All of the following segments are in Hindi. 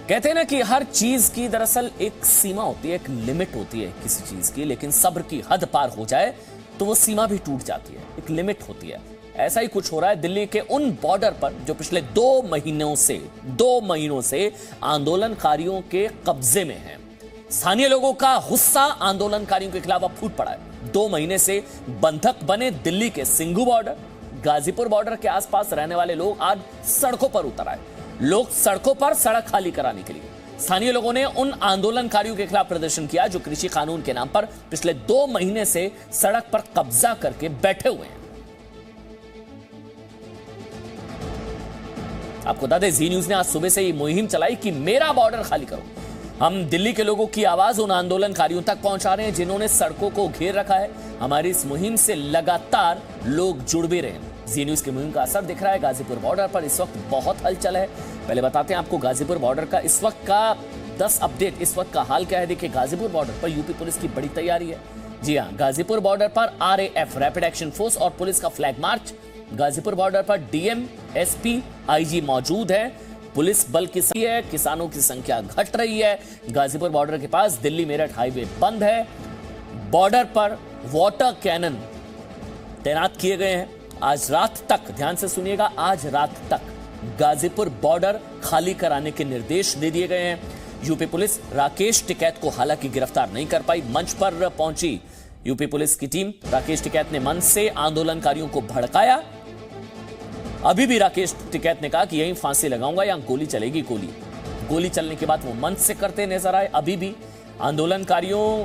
कहते हैं ना कि हर चीज की दरअसल एक सीमा होती है, एक लिमिट होती है किसी चीज की, लेकिन सब्र की हद पार हो जाए तो वो सीमा भी टूट जाती है, एक लिमिट होती है। ऐसा ही कुछ हो रहा है दिल्ली के उन बॉर्डर पर जो पिछले 2 महीनों से आंदोलनकारियों के कब्जे में है। स्थानीय लोगों का गुस्सा आंदोलनकारियों के खिलाफ अब फूट पड़ा है। 2 महीने से बंधक बने दिल्ली के सिंघू बॉर्डर, गाजीपुर बॉर्डर के आसपास रहने वाले लोग आज सड़कों पर उतर आए। लोग सड़कों पर सड़क खाली कराने के लिए, स्थानीय लोगों ने उन आंदोलनकारियों के खिलाफ प्रदर्शन किया जो कृषि कानून के नाम पर पिछले 2 महीने से सड़क पर कब्जा करके बैठे हुए हैं। आपको बता दें, जी न्यूज ने आज सुबह से ये मुहिम चलाई कि मेरा बॉर्डर खाली करो। हम दिल्ली के लोगों की आवाज उन आंदोलनकारियों तक पहुंचा रहे हैं जिन्होंने सड़कों को घेर रखा है। हमारी इस मुहिम से लगातार लोग जुड़ भी रहे हैं। जी न्यूज की मुहिम का असर दिख रहा है। गाजीपुर बॉर्डर पर इस वक्त बहुत हलचल है। पहले बताते हैं आपको गाजीपुर बॉर्डर का इस वक्त का 10 अपडेट, इस वक्त का हाल क्या है। देखिए, गाजीपुर बॉर्डर पर यूपी पुलिस की बड़ी तैयारी है। जी हां, गाजीपुर बॉर्डर पर RAF रैपिड एक्शन फोर्स और पुलिस का फ्लैग मार्च। गाजीपुर बॉर्डर पर DM, SP, IG मौजूद है। पुलिस बल की है, किसानों की संख्या घट रही है। गाजीपुर बॉर्डर के पास दिल्ली मेरठ हाईवे बंद है। बॉर्डर पर वाटर कैनन तैनात किए गए हैं। आज रात तक, ध्यान से सुनिएगा, आज रात तक गाजीपुर बॉर्डर खाली कराने के निर्देश दे दिए गए हैं। यूपी पुलिस राकेश टिकैत को हालांकि गिरफ्तार नहीं कर पाई। मंच पर पहुंची यूपी पुलिस की टीम। राकेश टिकैत ने मंच से आंदोलनकारियों को भड़काया। अभी भी राकेश टिकैत ने कहा कि यहीं फांसी लगाऊंगा या गोली चलेगी। गोली चलने के बाद वो मंच से करते नजर आए। अभी भी आंदोलनकारियों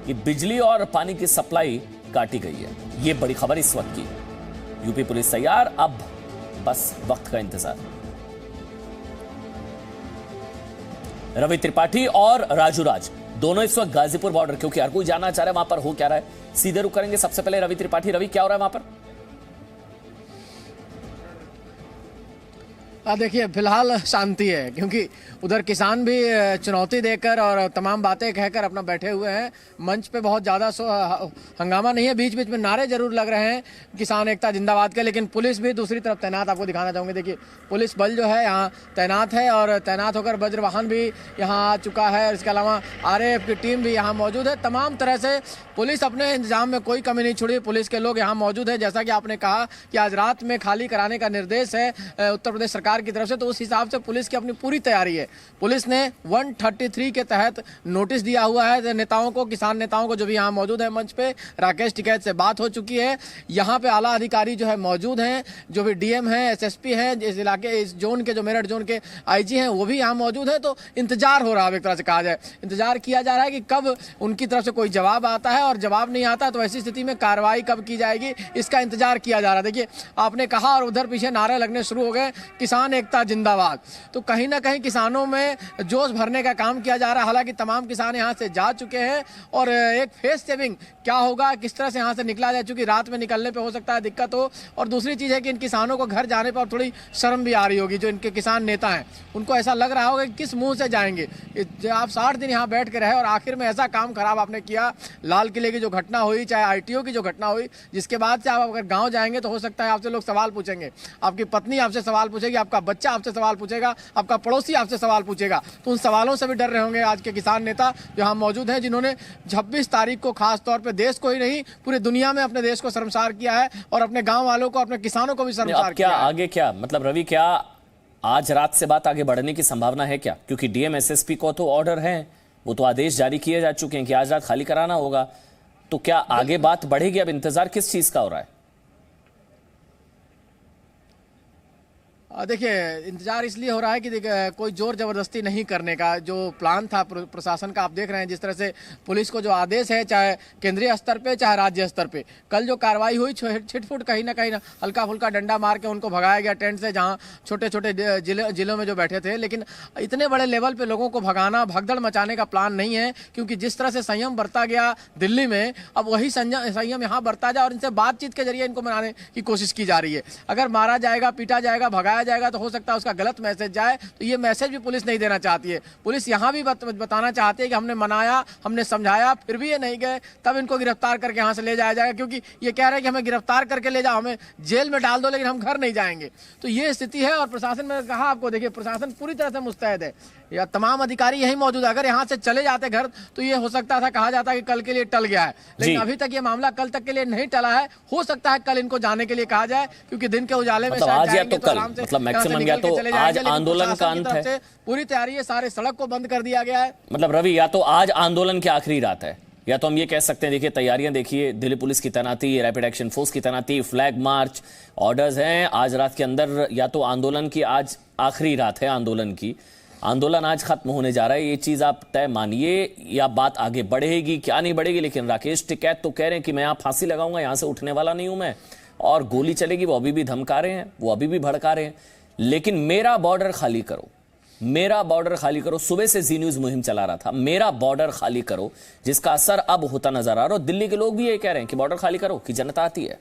की बिजली और पानी की सप्लाई काटी गई है। ये बड़ी खबर इस वक्त की। यूपी पुलिस तैयार, अब बस वक्त का इंतजार। रवि त्रिपाठी और राजू राज दोनों इस वक्त गाजीपुर बॉर्डर, क्योंकि हर कोई जानना चाह रहा है वहां पर हो क्या रहा है, सीधे रुक करेंगे। सबसे पहले रवि त्रिपाठी, रवि क्या हो रहा है वहां पर? देखिए, फिलहाल शांति है, क्योंकि उधर किसान भी चुनौती देकर और तमाम बातें कहकर अपना बैठे हुए हैं। मंच पे बहुत ज़्यादा हंगामा नहीं है। बीच बीच में नारे जरूर लग रहे हैं किसान एकता जिंदाबाद के, लेकिन पुलिस भी दूसरी तरफ तैनात, आपको दिखाना चाहूँगी। देखिए, पुलिस बल जो है यहाँ तैनात है और तैनात होकर वज्र वाहन भी यहाँ आ चुका है। इसके अलावा RAF की टीम भी यहाँ मौजूद है। तमाम तरह से पुलिस अपने इंतजाम में कोई कमी नहीं छोड़ी। पुलिस के लोग यहाँ मौजूद है। जैसा कि आपने कहा कि आज रात में खाली कराने का निर्देश है उत्तर प्रदेश सरकार की तरफ से, तो उस हिसाब से पुलिस की अपनी पूरी तैयारी है। पुलिस ने 133 के तहत नोटिस दिया हुआ है नेताओं को, किसान नेताओं को जो भी यहाँ मौजूद है मंच पे। राकेश टिकैत से बात हो चुकी है। यहाँ पे आला अधिकारी जो है मौजूद हैं, जो भी DM है, SSP है, इस इलाके, इस जोन के, जो मेरठ जोन के IG हैं, वो भी यहाँ मौजूद है। तो इंतजार हो रहा है, एक तरह से कहा जाए इंतजार किया जा रहा है कि कब उनकी तरफ से कोई जवाब आता है, और जवाब नहीं आता तो ऐसी स्थिति में कार्रवाई कब की जाएगी, इसका इंतजार किया जा रहा है। देखिए, आपने कहा और उधर पीछे नारे लगने शुरू हो गए, किसान एकता जिंदाबाद। तो कहीं ना कहीं किसानों में जोश भरने का काम किया जा रहा है। हालांकि तमाम किसान यहां से जा चुके हैं और एक फेस सेविंग क्या होगा, किस तरह से यहां से निकला जाए, चूंकि रात में निकलने पे हो सकता है दिक्कत हो। और दूसरी चीज है कि इन किसानों को घर जाने पर थोड़ी शर्म भी आ रही होगी। जो इनके किसान नेता हैं उनको ऐसा लग रहा होगा कि किस मुंह से जाएंगे। आप 60 दिन यहाँ बैठ के रहे और आखिर में ऐसा काम खराब आपने किया। लाल किले की जो घटना हुई, चाहे ITO की जो घटना हुई, जिसके बाद से आप अगर गाँव जाएंगे तो हो सकता है आपसे लोग सवाल पूछेंगे, आपकी पत्नी आपसे सवाल पूछेगी, आपका बच्चा आपसे सवाल पूछेगा, आपका पड़ोसी आपसे सवाल पूछेगा। तो उन सवालों से भी डर रहे होंगे आज के किसान नेता जो यहाँ मौजूद हैं, जिन्होंने 26 तारीख को खास तौर पे देश को ही नहीं पूरी दुनिया में अपने देश को शर्मसार किया है और अपने गांव वालों को, अपने किसानों को भी शर्मसार किया है। आगे क्या मतलब रवि, क्या आज रात से बात आगे बढ़ने की संभावना है क्या? क्योंकि DM SSP को तो ऑर्डर है, वो तो आदेश जारी किए जा चुके हैं कि आज रात खाली कराना होगा। तो क्या आगे बात बढ़ेगी? अब इंतजार किस चीज का हो रहा है? देखिए, इंतजार इसलिए हो रहा है कि कोई जोर जबरदस्ती नहीं करने का जो प्लान था प्रशासन का। आप देख रहे हैं जिस तरह से पुलिस को जो आदेश है, चाहे केंद्रीय स्तर पे चाहे राज्य स्तर पे, कल जो कार्रवाई हुई छिटफुट कहीं ना हल्का फुल्का डंडा मार के उनको भगाया गया टेंट से, जहां छोटे छोटे जिलों में जो बैठे थे। लेकिन इतने बड़े लेवल पे लोगों को भगाना, भगदड़ मचाने का प्लान नहीं है, क्योंकि जिस तरह से संयम बरता गया दिल्ली में, अब वही संयम यहाँ बरता जाए और इनसे बातचीत के जरिए इनको मनाने की कोशिश की जा रही है। अगर मारा जाएगा, पीटा जाएगा, भगाया जाएगा तो हो सकता है उसका गलत मैसेज जाए। तो ये मैसेज भी पुलिस नहीं देना चाहती है। पुलिस यहाँ भी बताना चाहती है कि हमने मनाया, हमने समझाया, फिर भी ये नहीं गए, तब इनको गिरफ्तार करके यहाँ से ले जाया जाएगा। क्योंकि ये कह रहे हैं कि हमें गिरफ्तार करके ले जाओ, हमें जेल में डाल दो, लेकिन हम घर नहीं जाएंगे। तो ये स्थिति है और प्रशासन, मैंने कहा आपको, देखिए प्रशासन पूरी तरह से मुस्तैद है। या तमाम अधिकारी यही मौजूद है। अगर यहाँ से चले जाते घर तो ये हो सकता था, कहा जाता कि कल के लिए टल गया है, लेकिन अभी तक ये मामला कल तक के लिए नहीं टला है। हो सकता है कल इनको जाने के लिए कहा जाए, क्योंकि दिन के उजाले में आज या तो कल, मतलब मैक्सिमम या तो आज आंदोलन का अंत है। पूरी तैयारी है, सारे सड़क को बंद कर दिया गया है। मतलब रवि, या तो आज आंदोलन की आखिरी रात है, या तो हम ये कह सकते हैं, देखिए तैयारियां देखिए, दिल्ली पुलिस की तैनाती, रैपिड एक्शन फोर्स की तैनाती, फ्लैग मार्च, ऑर्डर्स हैं आज रात के अंदर। या तो आंदोलन की आज आखिरी रात है आंदोलन की, आंदोलन आज खत्म होने जा रहा है, ये चीज आप तय मानिए, या बात आगे बढ़ेगी क्या नहीं बढ़ेगी। लेकिन राकेश टिकैत तो कह रहे हैं कि मैं यहाँ फांसी लगाऊंगा, यहां से उठने वाला नहीं हूं मैं, और गोली चलेगी, वो अभी भी धमका रहे हैं, वो अभी भी भड़का रहे हैं। लेकिन मेरा बॉर्डर खाली करो, मेरा बॉर्डर खाली करो, सुबह से जी न्यूज मुहिम चला रहा था, मेरा बॉर्डर खाली करो, जिसका असर अब होता नजर आ रहा है। और दिल्ली के लोग भी ये कह रहे हैं कि बॉर्डर खाली करो, कि जनता आती है।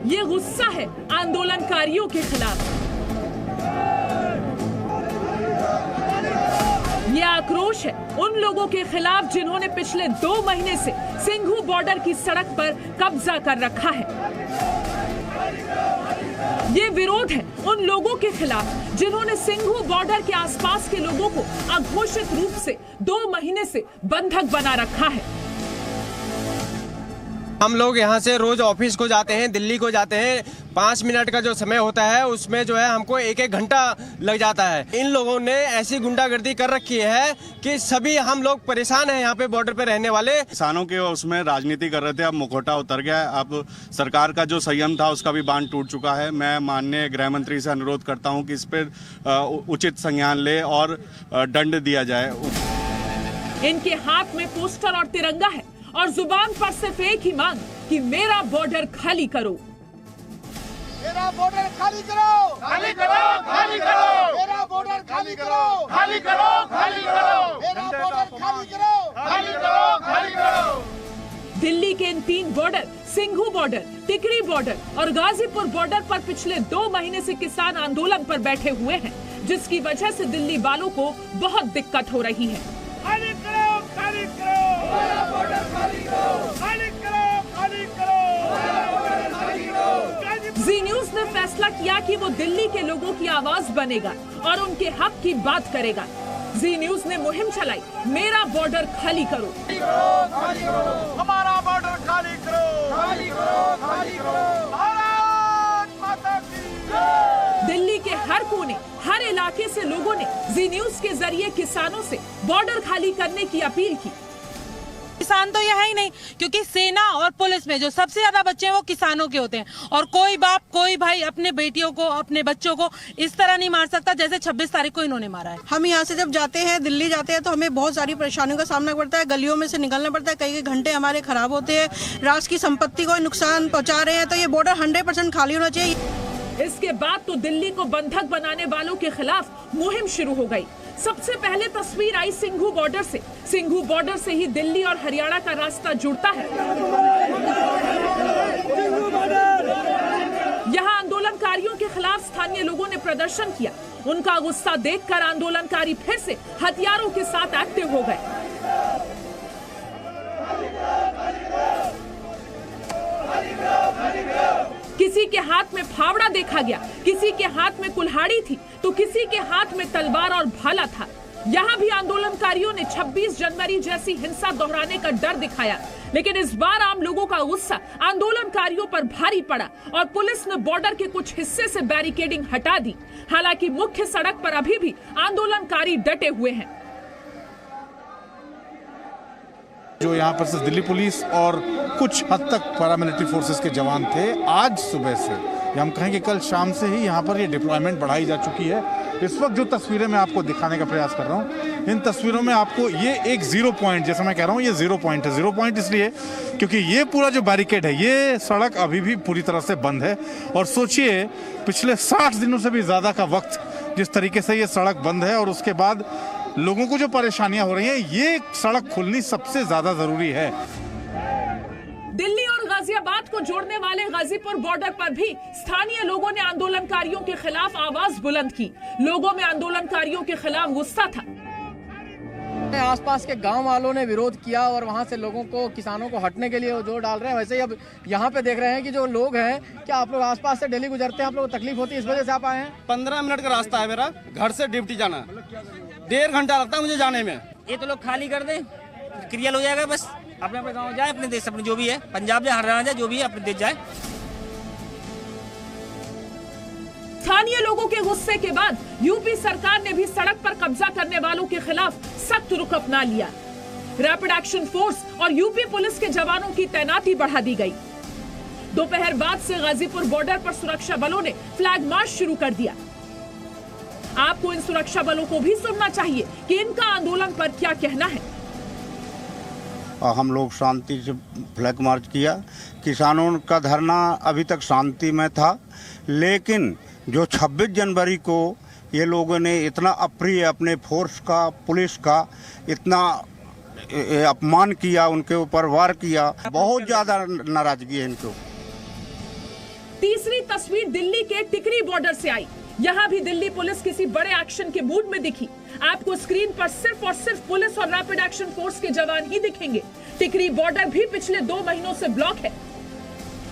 ये गुस्सा है आंदोलनकारियों के खिलाफ, ये आक्रोश है उन लोगों के खिलाफ जिन्होंने पिछले 2 महीने से सिंघू बॉर्डर की सड़क पर कब्जा कर रखा है। ये विरोध है उन लोगों के खिलाफ जिन्होंने सिंघू बॉर्डर के आसपास के लोगों को अघोषित रूप से 2 महीने से बंधक बना रखा है। हम लोग यहाँ से रोज ऑफिस को जाते हैं, दिल्ली को जाते हैं, 5 मिनट का जो समय होता है उसमें जो है हमको 1-1 घंटा लग जाता है। इन लोगों ने ऐसी गुंडागर्दी कर रखी है कि सभी हम लोग परेशान हैं यहाँ पे बॉर्डर पे रहने वाले। किसानों के उसमें राजनीति कर रहे थे, अब मुखौटा उतर गया है। अब सरकार का जो संयम था उसका भी बांध टूट चुका है। मैं माननीय गृह मंत्री से अनुरोध करता हूँ कि इस पर उचित संज्ञान ले और दंड दिया जाए। इनके हाथ में पोस्टर और तिरंगा है और जुबान पर सिर्फ एक ही मांग कि मेरा बॉर्डर खाली करो, मेरा बॉर्डर खाली करो, खाली करो, खाली करो, मेरा बॉर्डर खाली करो, खाली करो, खाली करो, मेरा बॉर्डर खाली करो, खाली करो, खाली करो। दिल्ली के इन 3 बॉर्डर, सिंघू बॉर्डर, टिकरी बॉर्डर और गाजीपुर बॉर्डर पर पिछले 2 महीने से किसान आंदोलन पर बैठे हुए हैं, जिसकी वजह से दिल्ली वालों को बहुत दिक्कत हो रही है। खाली करो, खाली करो, मेरा बॉर्डर खाली करो, खाली करो, खाली करो, मेरा बॉर्डर खाली करो। जी न्यूज ने फैसला किया कि वो दिल्ली के लोगों की आवाज बनेगा और उनके हक की बात करेगा। जी न्यूज ने मुहिम चलाई, मेरा बॉर्डर खाली करो, खाली करो, हमारा बॉर्डर खाली करो, खाली करो, खाली करो, भारत माता की जय। दिल्ली के हर कोने, हर इलाके से लोगों ने जी न्यूज के जरिए किसानों से बॉर्डर खाली करने की अपील की। किसान तो ये है ही नहीं, क्योंकि सेना और पुलिस में जो सबसे ज्यादा बच्चे हैं वो किसानों के होते हैं, और कोई बाप कोई भाई अपने बेटियों को, अपने बच्चों को इस तरह नहीं मार सकता जैसे 26 तारीख को इन्होंने मारा है। हम यहाँ से जब जाते हैं, दिल्ली जाते हैं, तो हमें बहुत सारी परेशानियों का सामना पड़ता है। गलियों में से निकलना पड़ता है, कई घंटे हमारे खराब होते हैं, राष्ट्र की संपत्ति को नुकसान पहुँचा रहे हैं। तो ये बॉर्डर 100% खाली होना चाहिए। इसके बाद तो दिल्ली को बंधक बनाने वालों के खिलाफ मुहिम शुरू हो गई। सबसे पहले तस्वीर आई सिंघू बॉर्डर से। सिंघू बॉर्डर से ही दिल्ली और हरियाणा का रास्ता जुड़ता है। यहाँ आंदोलनकारियों के खिलाफ स्थानीय लोगों ने प्रदर्शन किया। उनका गुस्सा देखकर आंदोलनकारी फिर से हथियारों के साथ एक्टिव हो गए। किसी के हाथ में फावड़ा देखा गया, किसी के हाथ में कुल्हाड़ी थी, तो किसी के हाथ में तलवार और भाला था। यहाँ भी आंदोलनकारियों ने 26 जनवरी जैसी हिंसा दोहराने का डर दिखाया, लेकिन इस बार आम लोगों का गुस्सा आंदोलनकारियों पर भारी पड़ा और पुलिस ने बॉर्डर के कुछ हिस्से से बैरिकेडिंग हटा दी। हालांकि मुख्य सड़क पर अभी भी आंदोलनकारी डटे हुए हैं। जो यहाँ पर सिर्फ दिल्ली पुलिस और कुछ हद तक पैरामिलिट्री फोर्सेस के जवान थे, आज सुबह से, या हम कहें कि कल शाम से ही यहाँ पर ये डिप्लॉयमेंट बढ़ाई जा चुकी है। इस वक्त जो तस्वीरें मैं आपको दिखाने का प्रयास कर रहा हूँ, इन तस्वीरों में आपको ये एक 0 पॉइंट, जैसा मैं कह रहा हूँ, ये 0 पॉइंट है। 0 पॉइंट इसलिए क्योंकि ये पूरा जो बैरिकेड है, ये सड़क अभी भी पूरी तरह से बंद है। और सोचिए, पिछले 60 दिनों से भी ज़्यादा का वक्त जिस तरीके से ये सड़क बंद है, और उसके बाद लोगों को जो परेशानियां हो रही हैं, ये सड़क खुलनी सबसे ज्यादा जरूरी है। दिल्ली और गाजियाबाद को जोड़ने वाले गाजीपुर बॉर्डर पर भी स्थानीय लोगों ने आंदोलनकारियों के खिलाफ आवाज बुलंद की। लोगों में आंदोलनकारियों के खिलाफ गुस्सा था। आसपास के गांव वालों ने विरोध किया और वहां से लोगों को, किसानों को हटने के लिए जोर डाल रहे हैं। वैसे ही अब यहाँ पे देख रहे हैं कि जो लोग हैं, क्या आप लोग आसपास से डेली गुजरते हैं, आप लोगों को तकलीफ होती है, इस वजह से आप आए हैं? 15 मिनट का रास्ता है मेरा, घर से ड्यूटी जाना, 1.5 घंटा लगता है मुझे जाने में। ये तो लोग खाली कर दे, क्लियर हो जाएगा, बस अपने अपने गाँव जाए, अपने देश, अपने जो भी है, पंजाब जाए, हरियाणा जाए, जो भी है अपने देश जाए। स्थानीय लोगों के गुस्से के बाद यूपी सरकार ने भी सड़क पर कब्जा करने वालों के खिलाफ सख्त रुख अपना लिया। रैपिड एक्शन फोर्स और यूपी पुलिस के जवानों की तैनाती बढ़ा दी गई। दोपहर बाद से गाजीपुर बॉर्डर पर सुरक्षा बलों ने फ्लैग मार्च शुरू कर दिया। आपको इन सुरक्षा बलों को भी सुनना चाहिए कि इनका आंदोलन पर क्या कहना है। हम लोग शांति से फ्लैग मार्च किया। किसानों का धरना अभी तक शांति में था, लेकिन जो 26 जनवरी को ये लोगों ने इतना अप्रिय अपने फोर्स का, पुलिस का इतना अपमान किया, उनके ऊपर वार किया, बहुत ज्यादा नाराजगी है इनको। तीसरी तस्वीर दिल्ली के टिकरी बॉर्डर से आई। यहाँ भी दिल्ली पुलिस किसी बड़े एक्शन के मूड में दिखी। आपको स्क्रीन पर सिर्फ और सिर्फ पुलिस और रैपिड एक्शन फोर्स के जवान ही दिखेंगे। टिकरी बॉर्डर भी पिछले 2 महीनों से ब्लॉक है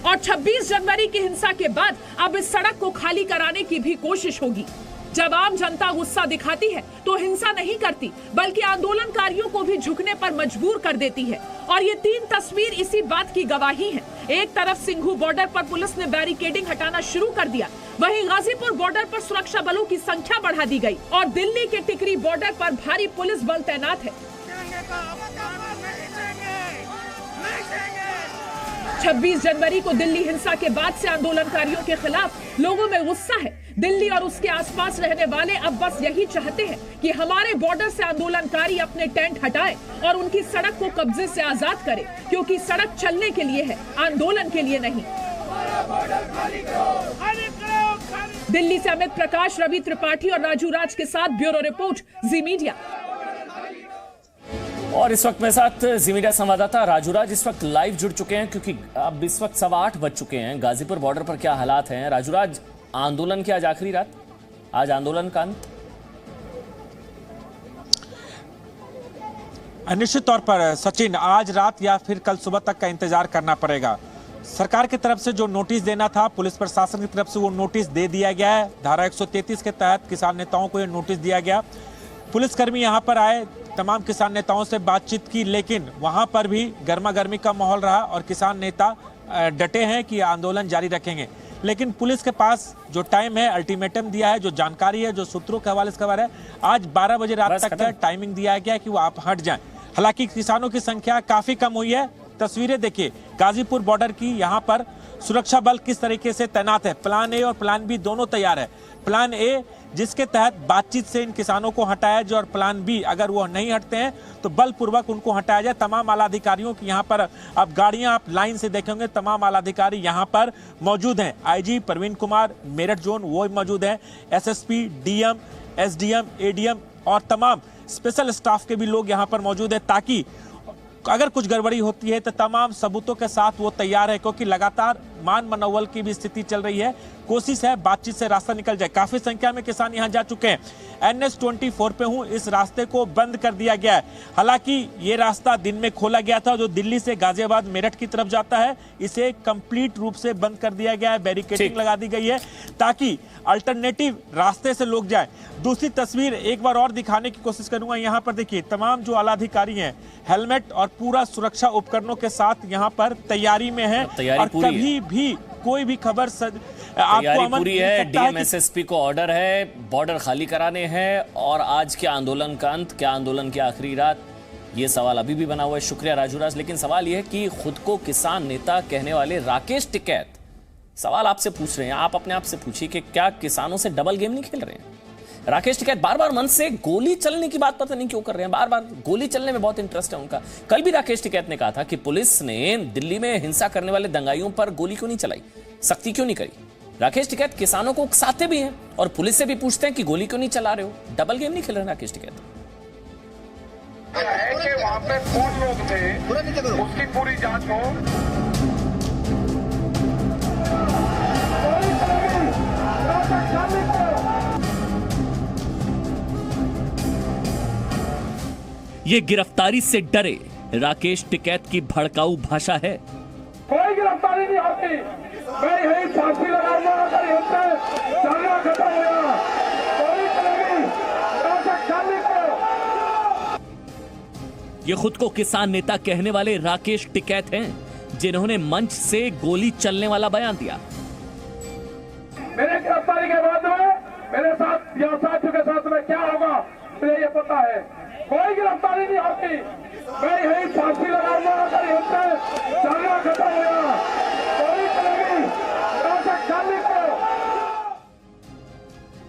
और 26 जनवरी की हिंसा के बाद अब इस सड़क को खाली कराने की भी कोशिश होगी। जब आम जनता गुस्सा दिखाती है तो हिंसा नहीं करती, बल्कि आंदोलनकारियों को भी झुकने पर मजबूर कर देती है। और ये 3 तस्वीर इसी बात की गवाही है। एक तरफ सिंघू बॉर्डर पर पुलिस ने बैरिकेडिंग हटाना शुरू कर दिया, वहीं गाजीपुर बॉर्डर पर सुरक्षा बलों की संख्या बढ़ा दी गई और दिल्ली के टिकरी बॉर्डर पर भारी पुलिस बल तैनात है। 26 जनवरी को दिल्ली हिंसा के बाद से आंदोलनकारियों के खिलाफ लोगों में गुस्सा है। दिल्ली और उसके आसपास रहने वाले अब बस यही चाहते हैं कि हमारे बॉर्डर से आंदोलनकारी अपने टेंट हटाएं और उनकी सड़क को कब्जे से आजाद करें, क्योंकि सड़क चलने के लिए है, आंदोलन के लिए नहीं। दिल्ली से अमित प्रकाश, रवि त्रिपाठी और राजू राज के साथ ब्यूरो रिपोर्ट, जी मीडिया। और इस वक्त मेरे साथ जी मीडिया संवाददाता राजूराज इस वक्त लाइव जुड़ चुके हैं, क्योंकि अब इस वक्त 8:15 बज चुके हैं। गाजीपुर बॉर्डर पर क्या हालात हैं? राजूराज, आंदोलन की आज आखिरी रात, आज आंदोलन का अंत? निश्चित तौर पर सचिन, आज रात या फिर कल सुबह तक का इंतजार करना पड़ेगा। सरकार की तरफ से जो नोटिस देना था, पुलिस प्रशासन की तरफ से वो नोटिस दे दिया गया है। धारा 133 के तहत किसान नेताओं को ये नोटिस दिया गया। पुलिसकर्मी यहाँ पर आए, तमाम किसान नेताओं से बातचीत की, लेकिन वहाँ पर भी गर्मा गर्मी का माहौल रहा और किसान नेता डटे हैं कि आंदोलन जारी रखेंगे। लेकिन पुलिस के पास जो टाइम है, अल्टीमेटम दिया है, जो जानकारी है, जो सूत्रों के हवाले से खबर है, आज 12 बजे रात तक टाइमिंग दिया गया कि वो आप हट जाएं। हालांकि किसानों की संख्या काफी कम हुई है। तस्वीरें देखिए गाजीपुर बॉर्डर की, यहाँ पर सुरक्षा बल किस तरीके से तैनात है। प्लान ए और प्लान बी दोनों तैयार है। प्लान ए जिसके तहत बातचीत से इन किसानों को हटाया जाए और प्लान बी अगर वो नहीं हटते हैं तो बलपूर्वक उनको हटाया जाए। तमाम आलाधिकारियों की यहाँ पर अब गाड़ियां आप लाइन से देखेंगे, तमाम आलाधिकारी यहाँ पर मौजूद हैं। आईजी प्रवीण कुमार मेरठ जोन वो मौजूद हैं, एसएसपी, डीएम, एसडीएम, एडीएम और तमाम स्पेशल स्टाफ के भी लोग यहाँ पर मौजूद है, ताकि अगर कुछ गड़बड़ी होती है तो तमाम सबूतों के साथ वो तैयार है, क्योंकि लगातार मान मनोबल की भी स्थिति चल रही है। कोशिश है बातचीत से रास्ता निकल जाए। काफी संख्या में किसान यहाँ जा चुके हैं। NH 24 पे हूँ, इस रास्ते को बंद कर दिया गया है। हालांकि ये रास्ता दिन में खोला गया था, जो दिल्ली से गाजियाबाद मेरठ की तरफ जाता है, इसे कंप्लीट रूप से बंद कर दिया गया है। बैरिकेडिंग लगा दी गई है ताकि अल्टरनेटिव रास्ते से लोग जाएं। दूसरी तस्वीर एक बार और दिखाने की कोशिश करूंगा। यहाँ पर देखिए तमाम जो आलाधिकारी हैं हेलमेट और पूरा सुरक्षा उपकरणों के साथ यहाँ पर तैयारी में है और कभी भी कोई भी खबर तैयारी पूरी है। डीएम एसएसपी को ऑर्डर है, बॉर्डर खाली कराने हैं। और आज क्या आंदोलन का अंत, क्या आंदोलन की आखिरी रात, ये सवाल अभी भी बना हुआ है। शुक्रिया राजूराज। लेकिन सवाल यह है कि खुद को किसान नेता कहने वाले राकेश टिकैत सवाल आपसे पूछ रहे हैं, आप अपने आप से पूछिए कि क्या किसानों से डबल गेम नहीं खेल रहे हैं? राकेश टिकैत बार बार मन से गोली चलने की बात पता नहीं क्यों कर रहे हैं, बार बार गोली चलने में बहुत इंटरेस्ट है उनका। कल भी राकेश टिकैत ने कहा था कि पुलिस ने दिल्ली में हिंसा करने वाले दंगाइयों पर गोली क्यों नहीं चलाई, सख्ती क्यों नहीं करी। राकेश टिकैत किसानों को उकसाते भी हैं और पुलिस से भी पूछते हैं कि गोली क्यों नहीं चला रहे हो। डबल गेम नहीं खेल रहे राकेश टिकैत। वहां पे कौन लोग थे उसकी पूरी जांच हो। खाली करो। ये गिरफ्तारी से डरे राकेश टिकैत की भड़काऊ भाषा है। कोई गिरफ्तारी नहीं होती, मैं यही फांसी लगाऊंगा अगर यहाँ से झगड़ा खत्म हुआ। कोई करेगी खाली करो। ये खुद को किसान नेता कहने वाले राकेश टिकैत हैं, जिन्होंने मंच से गोली चलने वाला बयान दिया। मेरे गिरफ्तारी के बाद में मेरे साथ या साथियों के साथ में क्या होगा मुझे ये पता है। कोई गिरफ्तारी नहीं होती, मैं यही फांसी लगाऊंगा अगर यहाँ से झगड़ा खत्म हुआ। कोई करेगी खाली करो।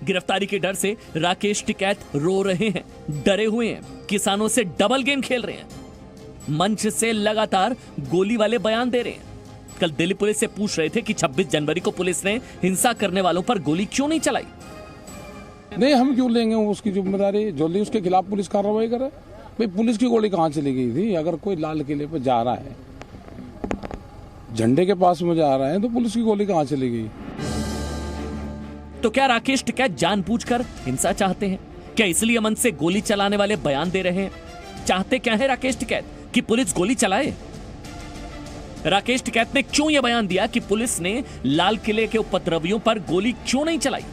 गिरफ्तारी के डर से राकेश टिकैत रो रहे हैं, डरे हुए हैं, किसानों से डबल गेम खेल रहे हैं, मंच से लगातार गोली वाले बयान दे रहे हैं। कल दिल्ली पुलिस से पूछ रहे थे कि 26 जनवरी को पुलिस ने हिंसा करने वालों पर गोली क्यों नहीं चलाई। नहीं, हम क्यों लेंगे उसकी जिम्मेदारी, जल्दी उसके खिलाफ पुलिस कार्रवाई करे। भाई पुलिस की गोली कहाँ चली गई थी? अगर कोई लाल किले पर जा रहा है, झंडे के पास में जा रहा है, तो पुलिस की गोली कहाँ चली गई? तो क्या राकेश टिकैत जानबूझकर हिंसा चाहते हैं? क्या इसलिए मन से गोली चलाने वाले बयान दे रहे हैं? चाहते क्या है राकेश टिकैत? कि पुलिस गोली चलाए? राकेश टिकैत ने क्यों यह बयान दिया कि पुलिस ने लाल किले के उपद्रवियों पर गोली क्यों नहीं चलाई?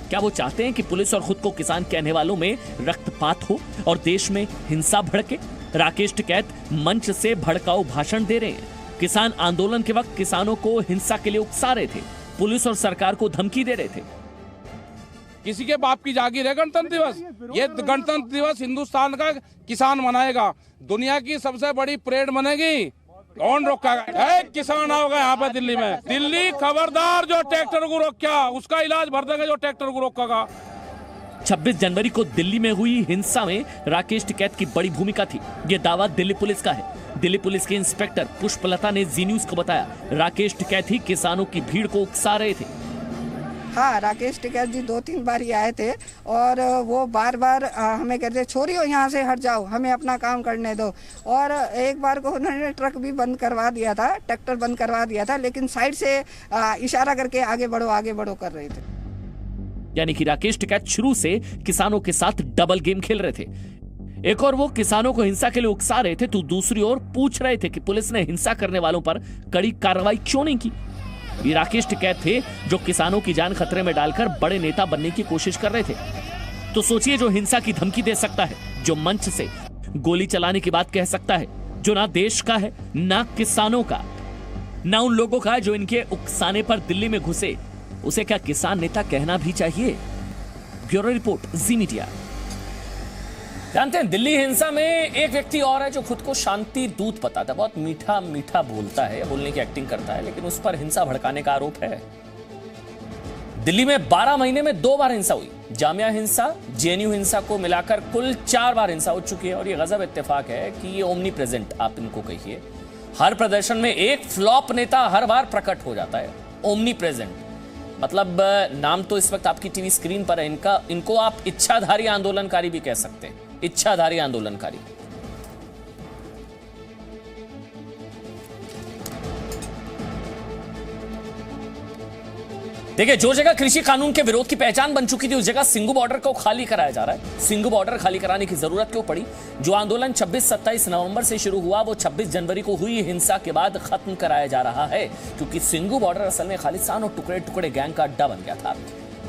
क्या वो चाहते हैं कि पुलिस और खुद को किसान कहने वालों में रक्तपात हो और देश में हिंसा भड़के? राकेश टिकैत मंच से भड़काऊ भाषण दे रहे हैं। किसान आंदोलन के वक्त किसानों को हिंसा के लिए उकसा रहे थे, पुलिस और सरकार को धमकी दे रहे थे। किसी के बाप की जागीर है गणतंत्र दिवस। ये गणतंत्र दिवस हिंदुस्तान का किसान मनाएगा, दुनिया की सबसे बड़ी परेड बनेगी। कौन रोकेगा? किसान आओगे यहाँ पे दिल्ली में। दिल्ली खबरदार, जो ट्रैक्टर को रोका उसका इलाज भर देंगे, जो ट्रैक्टर को रोकेगा। 26 जनवरी को दिल्ली में हुई हिंसा में राकेश टिकैत की बड़ी भूमिका थी, ये दावा दिल्ली पुलिस का है। दिल्ली पुलिस के इंस्पेक्टर पुष्पलता ने जी न्यूज को बताया, राकेश टिकैत ही किसानों की भीड़ को उकसा रहे थे। हाँ, राकेश टिकैत जी 2-3 बार ही आए थे और वो बार बार हमें कहते छोड़ियो यहाँ से, हट जाओ, हमें अपना काम करने दो। और एक बार को उन्होंने ट्रक भी बंद करवा दिया था, ट्रैक्टर बंद करवा दिया था, लेकिन साइड से इशारा करके आगे बढ़ो कर रहे थे। यानी कि राकेश टिकैत शुरू से किसानों के साथ डबल गेम खेल रहे थे। एक और वो किसानों को हिंसा के लिए उकसा रहे थे, तो दूसरी ओर पूछ रहे थे कि पुलिस ने हिंसा करने वालों पर कड़ी कार्रवाई क्यों नहीं की। ये राकेश टिकैत थे जो किसानों की जान खतरे में डालकर बड़े नेता बनने की कोशिश कर रहे थे। तो सोचिए, जो हिंसा की धमकी दे सकता है, जो मंच से गोली चलाने की बात कह सकता है, जो ना देश का है, ना किसानों का, ना उन लोगों का जो इनके उकसाने पर दिल्ली में घुसे, उसे क्या किसान नेता कहना भी चाहिए? ब्यूरो रिपोर्ट, जी मीडिया। जानते हैं, दिल्ली हिंसा में एक व्यक्ति और है जो खुद को शांति दूत बताता है, बहुत मीठा मीठा बोलता है, बोलने की एक्टिंग करता है, लेकिन उस पर हिंसा भड़काने का आरोप है। दिल्ली में 12 महीने में 2 बार हिंसा हुई। जामिया हिंसा, जेएनयू हिंसा को मिलाकर कुल 4 बार हिंसा हो चुकी है। और ये गजब इत्तेफाक है कि ये ओमनी प्रेजेंट आप इनको कहिए, हर प्रदर्शन में एक फ्लॉप नेता हर बार प्रकट हो जाता है। ओमनी प्रेजेंट मतलब नाम तो इस वक्त आपकी टीवी स्क्रीन पर है इनका। इनको आप इच्छाधारी आंदोलनकारी भी कह सकते हैं, इच्छाधारी आंदोलनकारी। देखिए, जो जगह कृषि कानून के विरोध की पहचान बन चुकी थी, उस जगह सिंघू बॉर्डर को खाली कराया जा रहा है। सिंघू बॉर्डर खाली कराने की जरूरत क्यों पड़ी? जो आंदोलन 26-27 नवंबर से शुरू हुआ, वो 26 जनवरी को हुई हिंसा के बाद खत्म कराया जा रहा है, क्योंकि सिंघू बॉर्डर असल में खालिस्तान और टुकड़े टुकड़े गैंग का अड्डा बन गया था।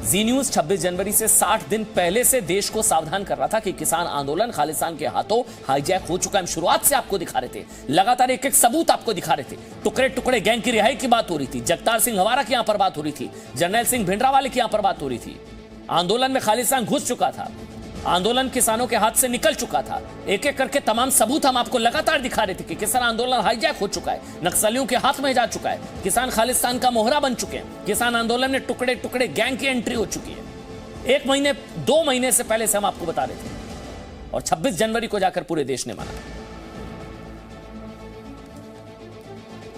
जी न्यूज 26 जनवरी से 60 दिन पहले से देश को सावधान कर रहा था कि किसान आंदोलन खालिस्तान के हाथों हाईजैक हो चुका है। हम शुरुआत से आपको दिखा रहे थे, लगातार एक एक सबूत आपको दिखा रहे थे। टुकड़े टुकड़े गैंग की रिहाई की बात हो रही थी, जगतार सिंह हवारा की यहां पर बात हो रही थी, जर्नैल सिंह भिंडरावाले की यहां पर बात हो रही थी। आंदोलन में खालिस्तान घुस चुका था, आंदोलन किसानों के हाथ से निकल चुका था। एक एक करके तमाम सबूत हम आपको लगातार दिखा रहे थे कि किसान आंदोलन हाईजैक हो चुका है, नक्सलियों के हाथ में जा चुका है, किसान खालिस्तान का मोहरा बन चुके हैं, किसान आंदोलन में टुकड़े टुकड़े गैंग की एंट्री हो चुकी है। 1 महीने 2 महीने से पहले से हम आपको बता रहे थे, और 26 जनवरी को जाकर पूरे देश ने माना।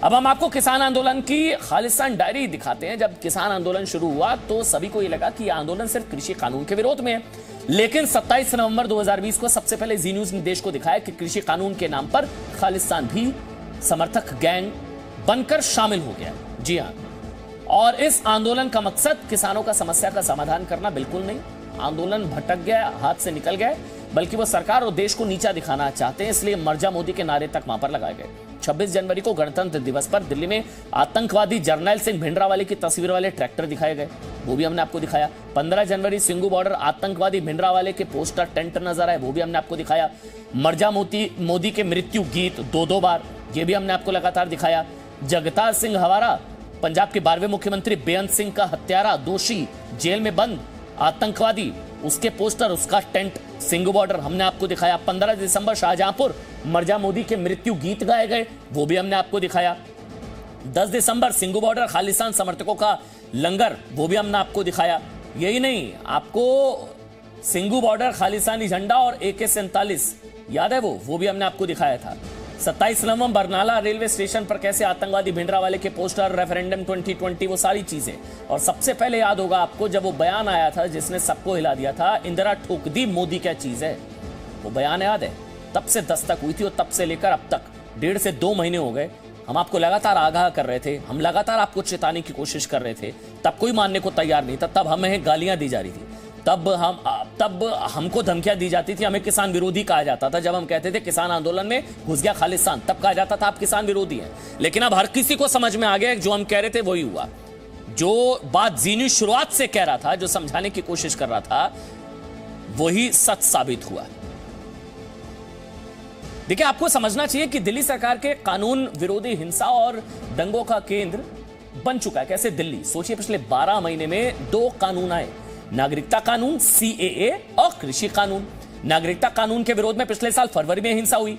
अब हम आपको किसान आंदोलन की खालिस्तान डायरी दिखाते हैं। जब किसान आंदोलन शुरू हुआ तो सभी को यह लगा कि यह आंदोलन सिर्फ कृषि कानून के विरोध में है, लेकिन 27 नवंबर 2020 को सबसे पहले जी न्यूज ने देश को दिखाया कि कृषि कानून के नाम पर खालिस्तान भी समर्थक गैंग बनकर शामिल हो गया। जी हां, और इस आंदोलन का मकसद किसानों का समस्या का समाधान करना बिल्कुल नहीं। आंदोलन भटक गया, हाथ से निकल गए, बल्कि वो सरकार और देश को नीचा दिखाना चाहते हैं, इसलिए मर जा मोदी के नारे तक वहां पर लगाए गए। 26 जनवरी को गणतंत्र दिवस पर दिल्ली में आतंकवादी जर्नैल सिंह भिंडरावाले की तस्वीर वाले ट्रैक्टर दिखाए गए, वो भी हमने आपको दिखाया। 15 जनवरी सिंगू बॉर्डर आतंकवादी भिंडरावाले के पोस्टर टेंट नजर आए, वो भी हमने आपको दिखाया। मर जा मोदी के मृत्यु गीत 2-2 बार, ये भी हमने आपको लगातार दिखाया। जगतार सिंह हवारा, पंजाब के 12वें मुख्यमंत्री बेअंत सिंह का हत्यारा, दोषी, जेल में बंद, आतंकवादी, उसके पोस्टर, उसका टेंट, सिंगू बॉर्डर हमने आपको दिखाया। 15 दिसंबर शाहजहांपुर मर जा मोदी के मृत्यु गीत गाए गए, वो भी हमने आपको दिखाया। 10 दिसंबर सिंगू बॉर्डर खालिस्तान समर्थकों का लंगर, वो भी हमने आपको दिखाया। यही नहीं, आपको सिंगू बॉर्डर खालिस्तानी झंडा और AK-47 याद है वो भी हमने आपको दिखाया था। 27 नवंबर बरनाला रेलवे स्टेशन पर कैसे आतंकवादी भिंडरावाले के पोस्टर, रेफरेंडम 2020, वो सारी चीजें। और सबसे पहले याद होगा आपको जब वो बयान आया था जिसने सबको हिला दिया था, इंदिरा ठोक दी मोदी क्या चीज है, वो बयान याद है? तब से दस्तक हुई थी और तब से लेकर अब तक 1.5 से 2 महीने हो गए। हम आपको लगातार आगाह कर रहे थे, हम लगातार आपको चेताने की कोशिश कर रहे थे, तब कोई मानने को तैयार नहीं था, तब हमें गालियां दी जा रही थी, तब हमको धमकियां दी जाती थी, हमें किसान विरोधी कहा जाता था। जब हम कहते थे किसान आंदोलन में घुस गया खालिस्तान, तब कहा जाता था आप किसान विरोधी हैं। लेकिन अब हर किसी को समझ में आ गया जो हम कह रहे थे वही हुआ। जो बात जीनी शुरुआत से कह रहा था, जो समझाने की कोशिश कर रहा था, वही सच साबित हुआ। देखिए, आपको समझना चाहिए कि दिल्ली सरकार के कानून विरोधी हिंसा और दंगों का केंद्र बन चुका है। कैसे दिल्ली? सोचिए, पिछले 12 महीने में 2 कानून आए, नागरिकता कानून CAA और कृषि कानून। नागरिकता कानून के विरोध में पिछले साल फरवरी में हिंसा हुई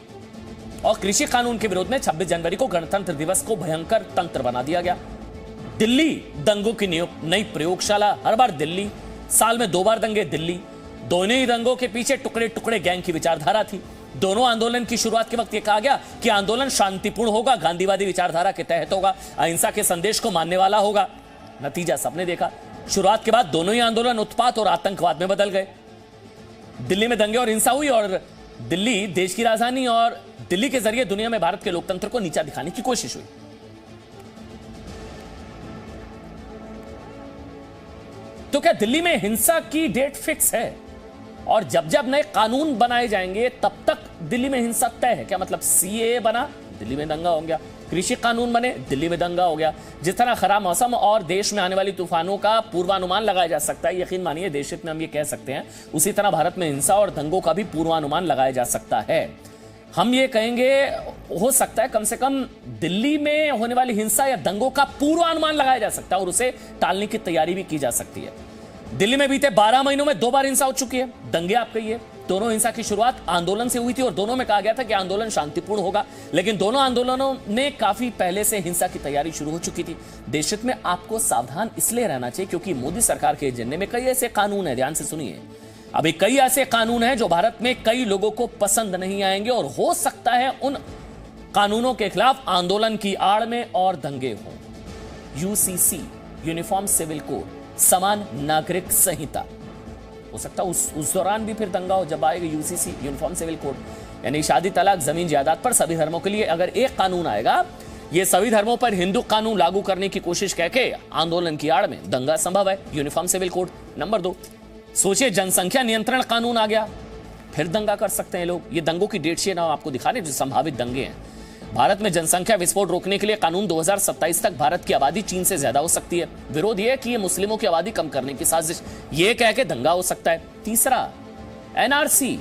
और कृषि कानून के विरोध में 26 जनवरी को गणतंत्र दिवस को भयंकर तंत्र बना दिया गया। दिल्ली दंगों की नई प्रयोगशाला, हर बार दिल्ली, साल में 2 बार दंगे दिल्ली। दोनों ही दंगों के पीछे टुकड़े टुकड़े गैंग की विचारधारा थी। दोनों आंदोलन की शुरुआत के वक्त यह कहा गया कि आंदोलन शांतिपूर्ण होगा, गांधीवादी विचारधारा के तहत होगा, अहिंसा के संदेश को मानने वाला होगा। नतीजा सबने देखा। शुरुआत के बाद दोनों ही आंदोलन उत्पात और आतंकवाद में बदल गए। दिल्ली में दंगे और हिंसा हुई और दिल्ली देश की राजधानी, और दिल्ली के जरिए दुनिया में भारत के लोकतंत्र को नीचा दिखाने की कोशिश हुई। तो क्या दिल्ली में हिंसा की डेट फिक्स है और जब जब नए कानून बनाए जाएंगे तब तक दिल्ली में हिंसा तय है? क्या मतलब CAA बना, दिल्ली में दंगा हो गया, कृषि कानून बने, दिल्ली में दंगा हो गया। जिस तरह खराब मौसम और देश में आने वाली तूफानों का पूर्वानुमान लगाया जा सकता है, यकीन मानिए देश हित में हम ये कह सकते हैं, उसी तरह भारत में हिंसा और दंगों का भी पूर्वानुमान लगाया जा सकता है। हम ये कहेंगे, हो सकता है कम से कम दिल्ली में होने वाली हिंसा या दंगों का पूर्वानुमान लगाया जा सकता है और उसे टालने की तैयारी भी की जा सकती है। दिल्ली में बीते 12 महीनों में 2 बार हिंसा हो चुकी है। दंगे आप कहिए, दोनों हिंसा की शुरुआत आंदोलन से हुई थी और दोनों में कहा गया था कि आंदोलन शांतिपूर्ण होगा, लेकिन दोनों आंदोलनों ने काफी पहले से हिंसा की तैयारी शुरू हो चुकी थी। देश हित में आपको सावधान इसलिए रहना चाहिए क्योंकि मोदी सरकार के एजेंडे में कई ऐसे कानून है, ध्यान से सुनिए, अभी कई ऐसे कानून हैं जो भारत में कई लोगों को पसंद नहीं आएंगे और हो सकता है उन कानूनों के खिलाफ आंदोलन की आड़ में और दंगे हों। UCC, यूनिफॉर्म सिविल कोड, समान नागरिक संहिता, हो सकता है उस दौरान भी फिर दंगा हो जब आएगा UCC, यूनिफॉर्म सिविल कोड, यानी शादी, तलाक, जमीन जायदाद पर सभी धर्मों के लिए अगर एक कानून आएगा, ये सभी धर्मों पर हिंदू कानून लागू करने की कोशिश कहके आंदोलन की आड़ में दंगा संभव है। Uniform civil code. नंबर 2, सोचिए जनसंख्या नियंत्रण कानून आ गया, फिर दंगा कर सकते हैं लोग। ये दंगों की डेट शीट आपको दिखा रहे जो संभावित दंगे हैं। भारत में जनसंख्या विस्फोट रोकने के लिए कानून 2027 तक भारत की आबादी चीन से ज्यादा हो सकती है। विरोध यह कि ये मुस्लिमों की आबादी कम करने की साजिश, ये कह के दंगा हो सकता है। तीसरा, NRC,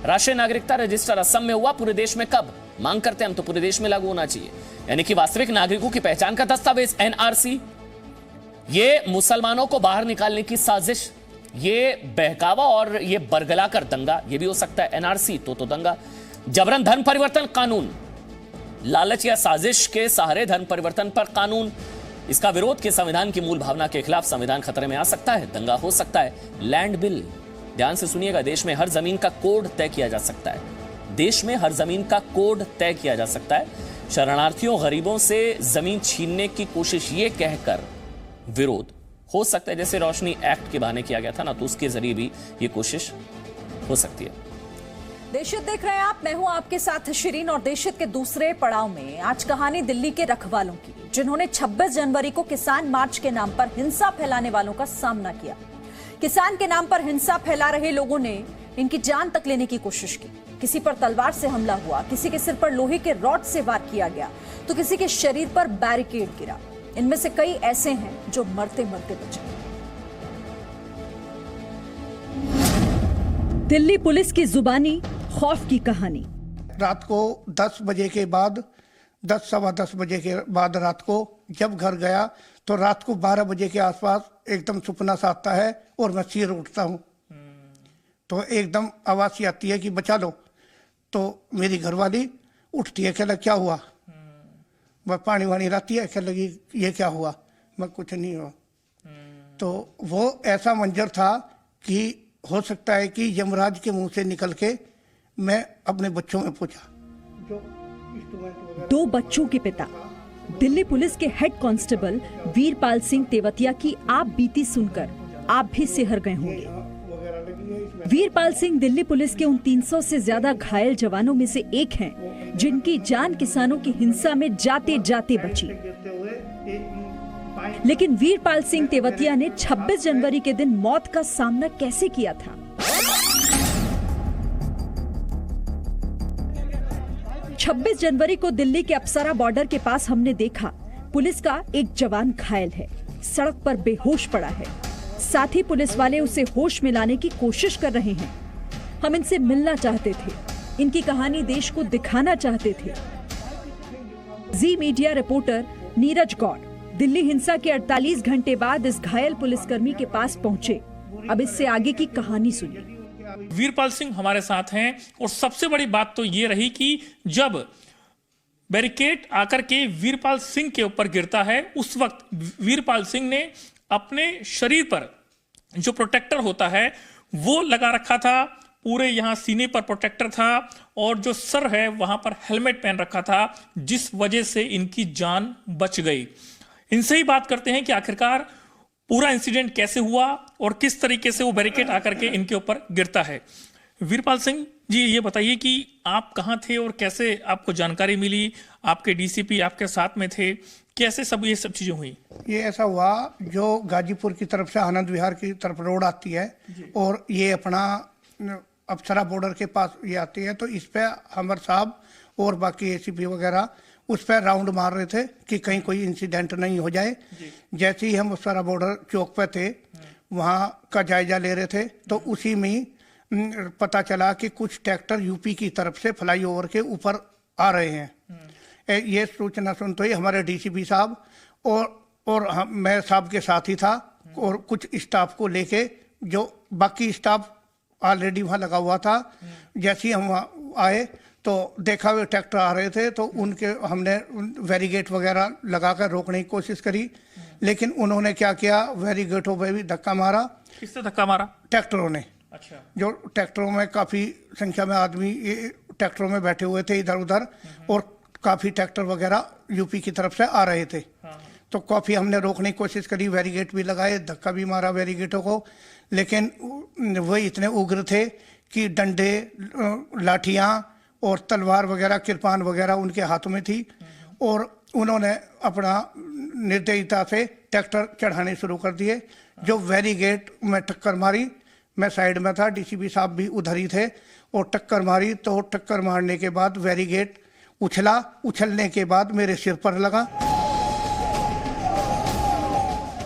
राष्ट्रीय नागरिकता रजिस्टर असम में हुआ, पूरे देश में कब? मांग करते हैं हम तो पूरे देश में लागू होना चाहिए, यानी कि वास्तविक नागरिकों की पहचान का दस्तावेज NRC। ये मुसलमानों को बाहर निकालने की साजिश, ये बहकावा और ये बरगलाकर दंगा, ये भी हो सकता है। NRC तो दंगा। जबरन धर्म परिवर्तन कानून, लालच या साजिश के सहारे धर्म परिवर्तन पर कानून, इसका विरोध के संविधान की मूल भावना के खिलाफ संविधान खतरे में आ सकता है, दंगा हो सकता है। लैंड बिल, ध्यान से सुनिएगा, देश में हर जमीन का कोड तय किया जा सकता है, देश में हर जमीन का कोड तय किया जा सकता है। शरणार्थियों, गरीबों से जमीन छीनने की कोशिश, ये कहकर विरोध हो सकता है, जैसे रोशनी एक्ट के बहाने किया गया था ना, तो उसके जरिए भी ये कोशिश हो सकती है। देशहित देख रहे हैं आप, मैं हूं आपके साथ शिरीन। और देशहित के दूसरे पड़ाव में आज कहानी दिल्ली के रखवालों की, जिन्होंने 26 जनवरी को किसान मार्च के नाम पर हिंसा फैलाने वालों का सामना किया। किसान के नाम पर हिंसा फैला रहे लोगों ने इनकी जान तक लेने की कोशिश की। किसी पर तलवार से हमला हुआ, किसी के सिर पर लोहे के रॉड से वार किया गया, तो किसी के शरीर पर बैरिकेड गिरा। इनमें से कई ऐसे हैं जो मरते मरते बचे। दिल्ली पुलिस की जुबानी खौफ की कहानी। रात को 10 बजे के बाद, 10 सवा 10 बजे के बाद रात को जब घर गया तो रात को 12 बजे के आसपास एकदम सपना सा आता है और मैं सिर उठता हूँ। तो एकदम आवाज़ सी आती है कि बचा लो। तो मेरी घरवाली उठती है, कह लग क्या हुआ? वह पानी वानी लाती है, कह लगी ये क्या हुआ? मैं कुछ नहीं हुआ। तो वो ऐसा मंजर था कि हो सकता है कि यमराज के मुंह से निकल के मैं अपने बच्चों में पूछा। 2 बच्चों के पिता दिल्ली पुलिस के हेड कांस्टेबल वीरपाल सिंह तेवतिया की आप बीती सुनकर आप भी सिहर गए होंगे। वीरपाल सिंह दिल्ली पुलिस के उन 300 से ज्यादा घायल जवानों में से एक हैं, जिनकी जान किसानों की हिंसा में जाते जाते बची। लेकिन वीरपाल सिंह तेवतिया ने 26 जनवरी के दिन मौत का सामना कैसे किया था? 26 जनवरी को दिल्ली के अप्सरा बॉर्डर के पास हमने देखा पुलिस का एक जवान घायल है, सड़क पर बेहोश पड़ा है। साथ ही पुलिस वाले उसे होश में लाने की कोशिश कर रहे हैं। हम इनसे मिलना चाहते थे, इनकी कहानी देश को दिखाना चाहते थे। जी मीडिया रिपोर्टर नीरज गौड़ दिल्ली हिंसा के 48 घंटे बाद इस घायल पुलिसकर्मी के पास पहुंचे। अब इससे आगे की कहानी सुनिए। वीरपाल सिंह हमारे साथ हैं और सबसे बड़ी बात तो ये रही कि जब बैरिकेड आकर के वीरपाल सिंह के ऊपर गिरता है, उस वक्त वीरपाल सिंह ने अपने शरीर पर जो प्रोटेक्टर होता है वो लगा रखा था। पूरे यहाँ सीने पर प्रोटेक्टर था और जो सर है वहां पर हेलमेट पहन रखा था, जिस वजह से इनकी जान बच गई। इनसे ही बात करते हैं कि आखिरकार पूरा इंसिडेंट कैसे हुआ और किस तरीके से वो बैरिकेड आकर के इनके ऊपर गिरता है। वीरपाल सिंह जी, ये बताइए कि आप कहाँ थे और कैसे आपको जानकारी मिली? आपके डीसीपी आपके साथ में थे, कैसे ये सब चीजें हुई? ये ऐसा हुआ, जो गाजीपुर की तरफ से आनंद विहार की तरफ रोड आती है और ये अपना अप्सरा बॉर्डर के पास ये आती है, तो इस पे हमर साहब और बाकी एसीपी वगैरह उस पर राउंड मार रहे थे कि कहीं कोई इंसिडेंट नहीं हो जाए। जैसे ही हम अप्सरा बॉर्डर चौक पे थे, वहाँ का जायजा ले रहे थे, तो उसी में पता चला कि कुछ ट्रैक्टर यूपी की तरफ से फ्लाईओवर के ऊपर आ रहे हैं। ये सूचना सुनते ही हमारे डीसीपी साहब और मैं साहब के साथ ही था और कुछ स्टाफ को लेके, जो बाकी स्टाफ ऑलरेडी वहाँ लगा हुआ था। जैसे ही हम वहाँ आए तो देखा हुए ट्रैक्टर आ रहे थे, तो उनके हमने बैरिकेड वगैरह लगाकर रोकने की कोशिश करी, लेकिन उन्होंने क्या किया, बैरिकेडों पे भी धक्का मारा। किससे धक्का मारा? ट्रैक्टरों ने। अच्छा। जो ट्रैक्टरों में काफी संख्या में आदमी ट्रैक्टरों में बैठे हुए थे इधर उधर, और काफी ट्रैक्टर वगैरह यूपी की तरफ से आ रहे थे। तो काफी हमने रोकने की कोशिश करी, बैरिकेड भी लगाए, धक्का भी मारा बैरिकेडों को, लेकिन वही इतने उग्र थे कि डंडे, लाठियां और तलवार वगैरह, किरपान वगैरह उनके हाथों में थी, और उन्होंने अपना निर्दयता से ट्रैक्टर चढ़ाने शुरू कर दिए। जो बैरिकेड में टक्कर मारी, मैं साइड में था, डीसीपी साहब भी उधर ही थे, और टक्कर मारी, तो टक्कर मारने के बाद बैरिकेड उछला, उछलने के बाद मेरे सिर पर लगा।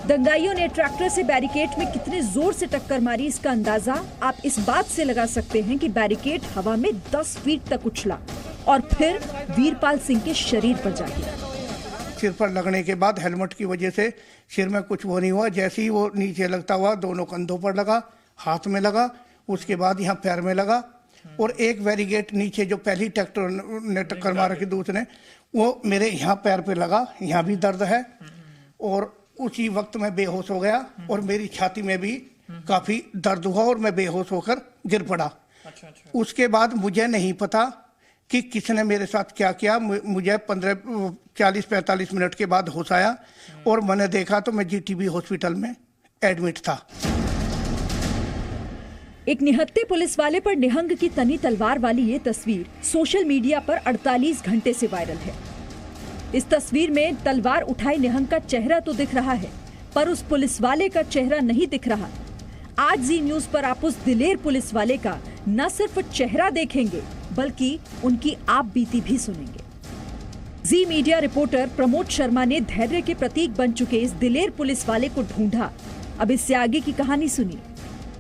दंगाइयों ने ट्रैक्टर से बैरिकेड में कितने जोर से टक्कर मारी, इसका अंदाजा आप इस बात से लगा सकते हैं कि बैरिकेड हवा में 10 फीट तक उछला और फिर वीरपाल सिंह के शरीर पर जा गिरा। सिर पर लगने के बाद हेलमेट की वजह से सिर में कुछ वो नहीं हुआ। जैसे ही वो नीचे लगता हुआ, दोनों कंधों पर लगा, हाथ में लगा, उसके बाद यहाँ पैर में लगा, और एक बैरिकेड नीचे जो पहली ट्रैक्टर ने टक्कर मारा कि दूसरे, वो मेरे यहाँ पैर पे लगा, यहाँ भी दर्द है, और उसी वक्त मैं बेहोश हो गया और मेरी छाती में भी काफी दर्द हुआ और मैं बेहोश होकर गिर पड़ा। उसके बाद मुझे नहीं पता कि किसने मेरे साथ क्या किया। मुझे 40-45 मिनट के बाद होश आया और मैंने देखा तो मैं जीटीबी हॉस्पिटल में एडमिट था। एक निहत्थे पुलिस वाले पर निहंग की तनी तलवार वाली ये तस्वीर सोशल मीडिया पर 48 घंटे से वायरल है। इस तस्वीर में तलवार उठाए निहंग का चेहरा तो दिख रहा है, पर उस पुलिस वाले का चेहरा नहीं दिख रहा। आज जी न्यूज पर आप उस दिलेर पुलिस वाले का न सिर्फ चेहरा देखेंगे, बल्कि उनकी आप बीती भी सुनेंगे। जी मीडिया रिपोर्टर प्रमोद शर्मा ने धैर्य के प्रतीक बन चुके इस दिलेर पुलिस वाले को ढूंढा। अब इससे आगे की कहानी सुनिए।